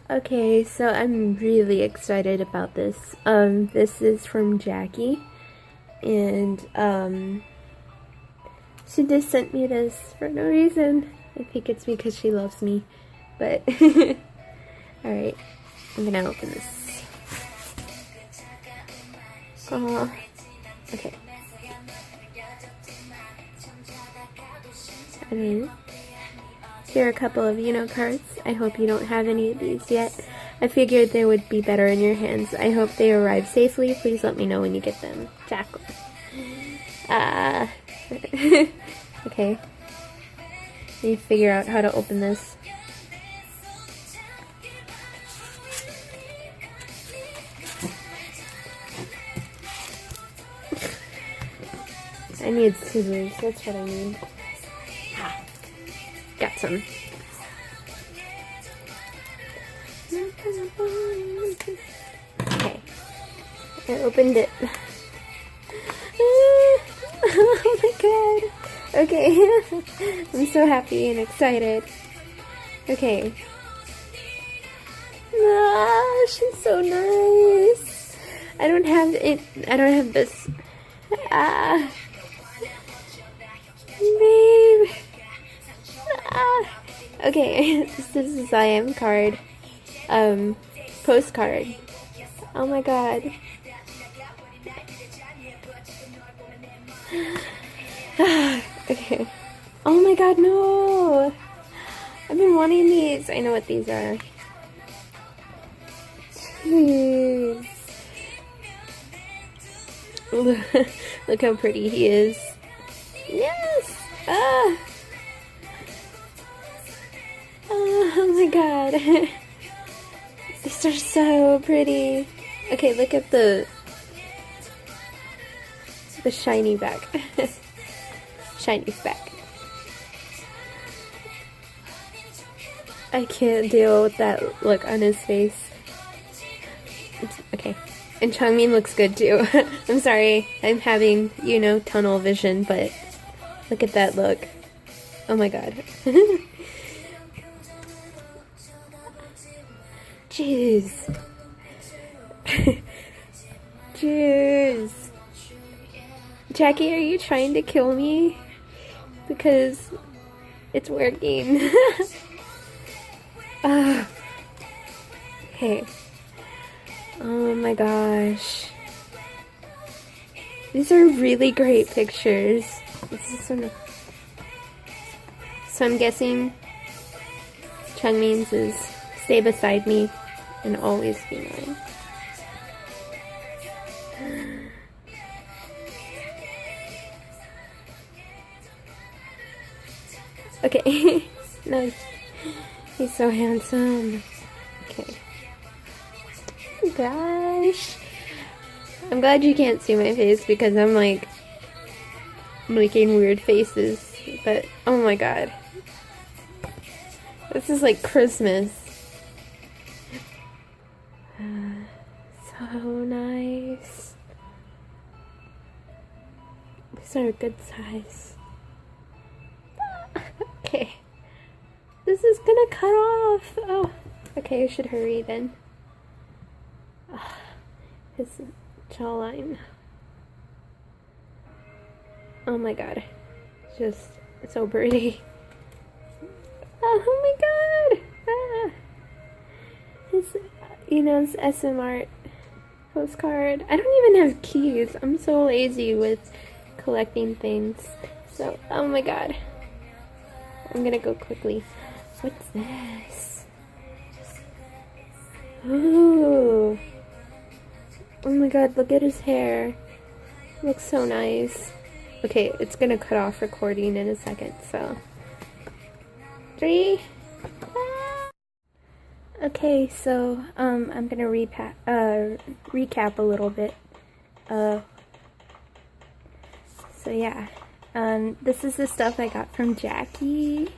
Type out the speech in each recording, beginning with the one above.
Okay, so I'm really excited about this. This is from Jackie, and she just sent me this for no reason. I think it's because she loves me, but alright, I'm gonna open this. Oh, okay. And here are a couple of Yunho cards. I hope you don't have any of these yet. I figured they would be better in your hands. I hope they arrive safely. Please let me know when you get them. Jacqueline. Okay. Let me figure out how to open this. I need scissors. That's what I need. Got some. Okay. I opened it. Oh my god. Okay. I'm so happy and excited. Okay. Ah, she's so nice. I don't have it. I don't have this. Ah. Babe. Ah. Okay, this is I am card. Postcard. Oh my god. Okay. Oh my god, no! I've been wanting these. I know what these are. Jeez. Look how pretty he is. Yes! Ah! Oh my god. These are so pretty. Okay, look at the SHINee back. SHINee's back. I can't deal with that look on his face. Okay. And Changmin looks good too. I'm sorry, I'm having, you know, tunnel vision, but look at that look. Oh my god. Jeez. Jeez. Jackie, are you trying to kill me? Because it's working. Okay. Oh my gosh. These are really great pictures. This is sort of... So I'm guessing Changmin's is stay beside me and always be mine. Okay. No. He's so handsome. Okay. Gosh. I'm glad you can't see my face because I'm like making weird faces. But oh my god. This is like Christmas. So nice. These are a good size. Okay. This is gonna cut off. Oh. Okay, I should hurry then. His jawline. Oh my god. Just so pretty. Oh my god! Ah. His, you know, his SM art postcard. I don't even have keys. I'm so lazy with collecting things. So, oh my god. I'm gonna go quickly. What's this? Ooh. Oh my god, look at his hair. Looks so nice. Okay, it's gonna cut off recording in a second, so. 3. Okay, so, I'm gonna recap a little bit. So yeah. This is the stuff I got from Jackie.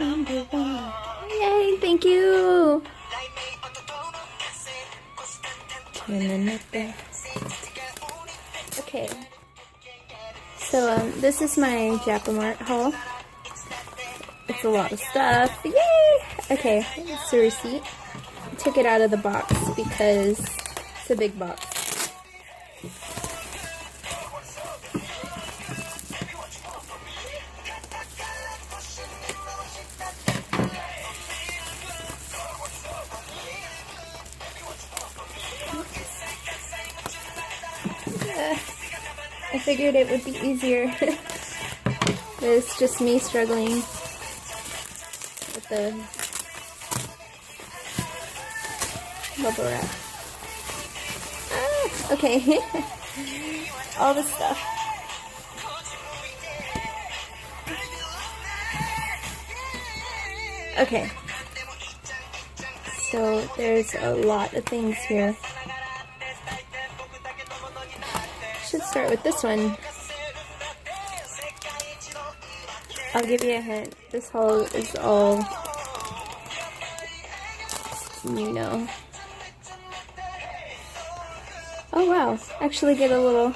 Yay, thank you! Okay. So, this is my Japamart haul. It's a lot of stuff. Yay! Okay, it's the receipt. I took it out of the box because it's a big box. I figured it would be easier. But it's just me struggling with the bubble wrap. Ah, okay. All the stuff. Okay. So there's a lot of things here. Should start with this one. I'll give you a hint. This haul is all, you know. Oh wow, actually get a little.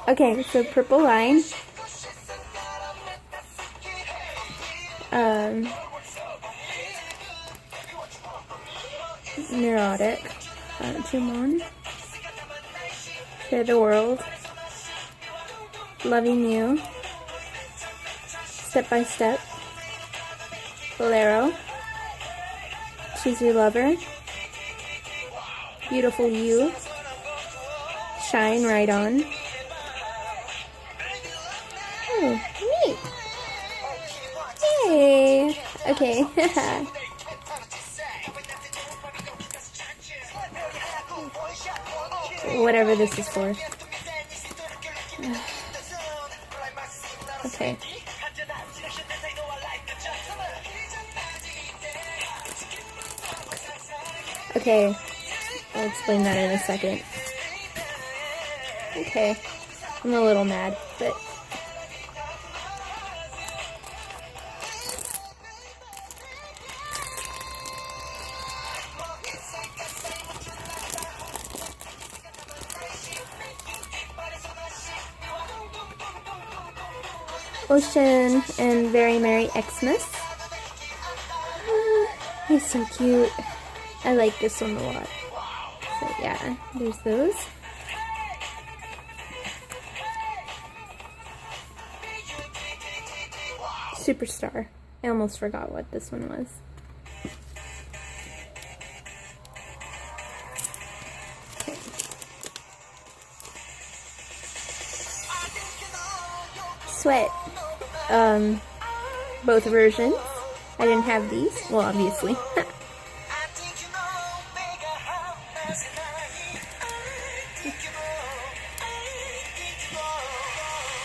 Okay, so purple line. Neurotic. Jumon. Share the world. Loving you. Step by step. Bolero. Choose your lover. Beautiful you. Shine right on. Oh, neat. Yay. Okay. Whatever this is for. Okay. Okay. I'll explain that in a second. Okay. I'm a little mad, but... Ocean and Very Merry Xmas. He's so cute. I like this one a lot. So yeah, there's those. Superstar. I almost forgot what this one was. Okay. Sweat. Both versions. I didn't have these. Well, obviously. Is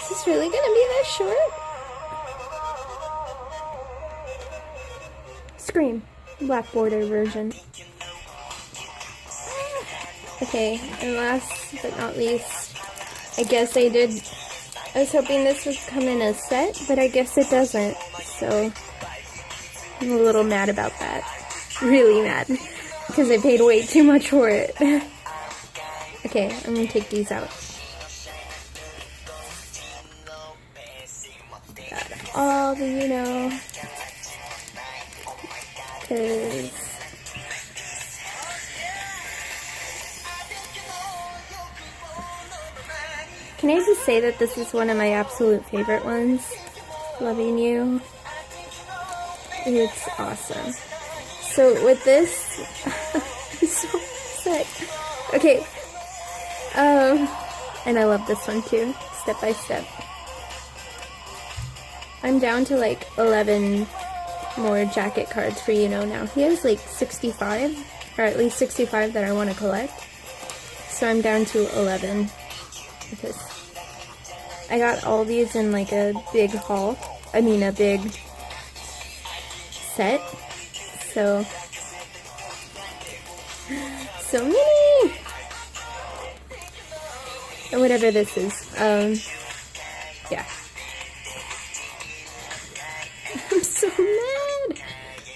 this really gonna be this short? Scream. Black border version. Okay, and last but not least, I guess I was hoping this would come in a set, but I guess it doesn't, so I'm a little mad about that. Really mad, because I paid way too much for it. Okay, I'm gonna take these out. Got all the, you know, because can I just say that this is one of my absolute favorite ones? Loving You. It's awesome. So with this, I'm so upset. Okay. And I love this one too. Step by Step. I'm down to like 11 more jacket cards for Yunho now. He has like 65, or at least 65 that I want to collect. So I'm down to 11 because I got all these in like a big haul. I mean a big set. So many! Or whatever this is. Yeah. I'm so mad.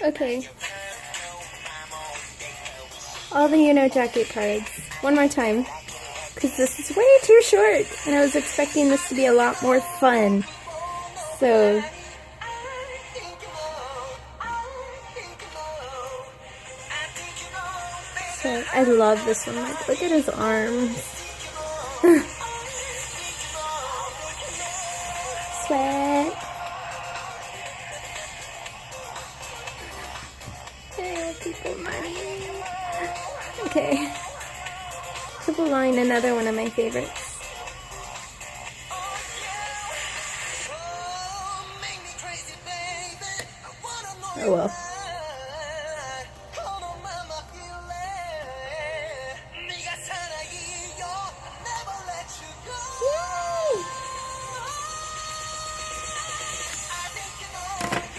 Okay. All the Yunho jacket cards. One more time. Because this is way too short. And I was expecting this to be a lot more fun. So I love this one. Like, look at his arms. Sweat. Hey, people money. Okay. Triple line, another one of my favorites. Oh well.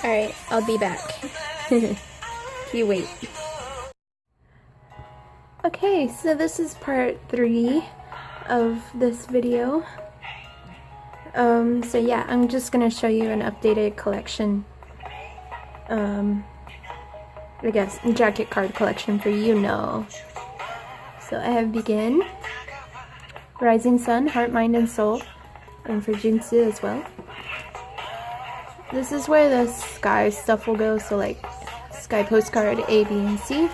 Alright, I'll be back. You wait. Okay, so this is part 3 of this video. So yeah, I'm just gonna show you an updated collection. I guess, jacket card collection for Yunho. So I have Begin, Rising Sun, Heart, Mind, and Soul, and for Junsu as well. This is where the sky stuff will go, so like sky postcard A, B, and C.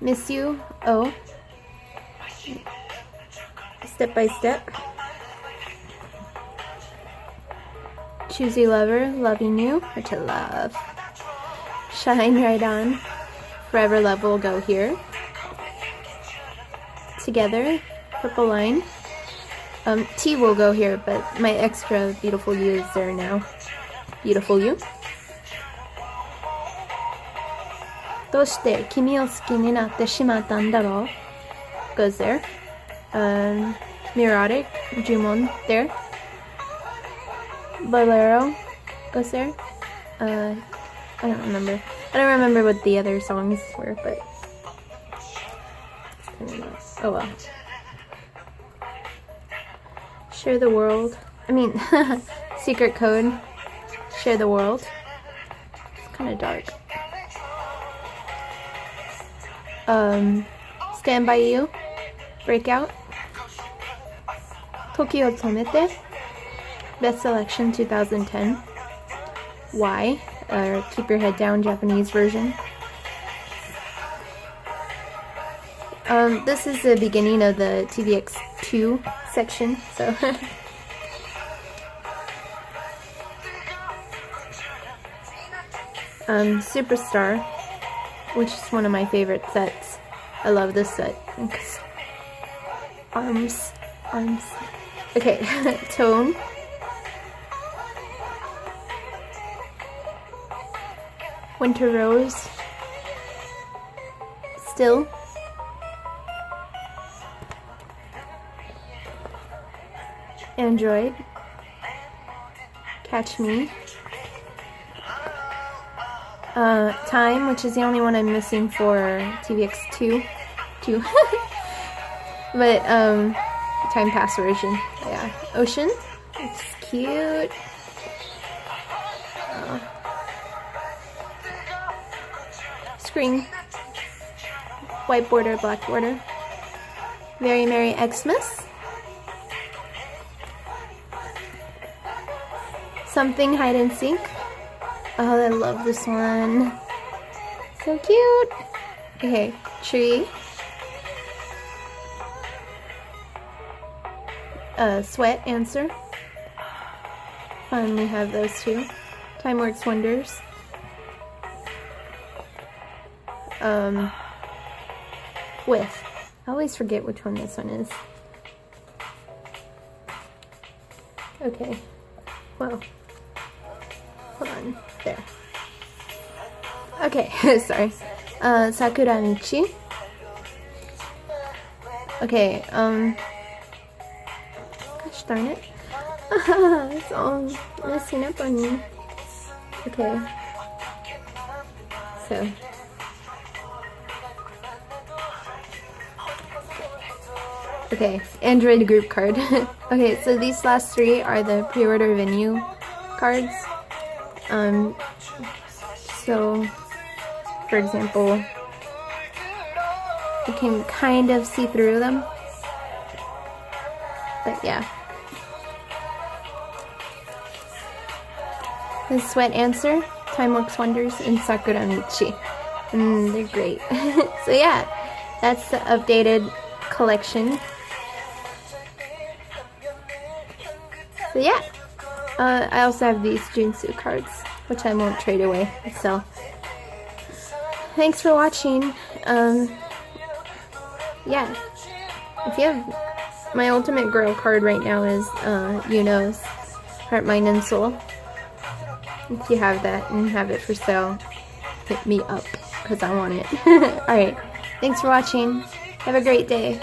Miss You, O. Step by Step. Choosy Lover, Loving You, or To Love. Shine Right On, Forever Love will go here. Together, Purple Line. T will go here, but my extra Beautiful You is there now. Beautiful You. どうして君を好きになってしまったんだろう goes there. Neurotic, Jumon there. Bolero goes there. I don't remember. I don't remember what the other songs were, but it's kind of nice. Oh well. Share the World. I mean, Secret Code. Share the World. It's kind of dark. Stand By You. Breakout. Toki o Tomete. Best Selection 2010. Why? Keep Your Head Down Japanese version. This is the beginning of the TVX2 section, so Superstar, which is one of my favorite sets. I love this set. Arms. Okay, Tone. Winter Rose. Still. Android. Catch Me. Time, which is the only one I'm missing for TVX2. But, Time Pass version. Yeah. Ocean. It's cute. Screen. White border, black border. Very Merry Xmas. Something Hide and Seek. Oh, I love this one. So cute. Okay, Tree. Sweat, Answer. Finally have those two. Time Works Wonders. With. I always forget which one this one is. Okay. Well. Hold on. There. Okay. Sorry. Sakura Michi. Okay. Gosh darn it. It's all messing up on me. Okay. So. Okay, Android group card. Okay, so these last three are the pre-order venue cards. So, for example, you can kind of see through them. But yeah. The Sweat Answer, Time Works Wonders, and Sakura Michi. They're great. So yeah, that's the updated collection. So yeah, I also have these Junsu cards, which I won't trade away. So thanks for watching. Yeah, if you have, my ultimate girl card right now is Yunho's Heart, Mind, and Soul. If you have that and have it for sale, hit me up because I want it. Alright, thanks for watching. Have a great day.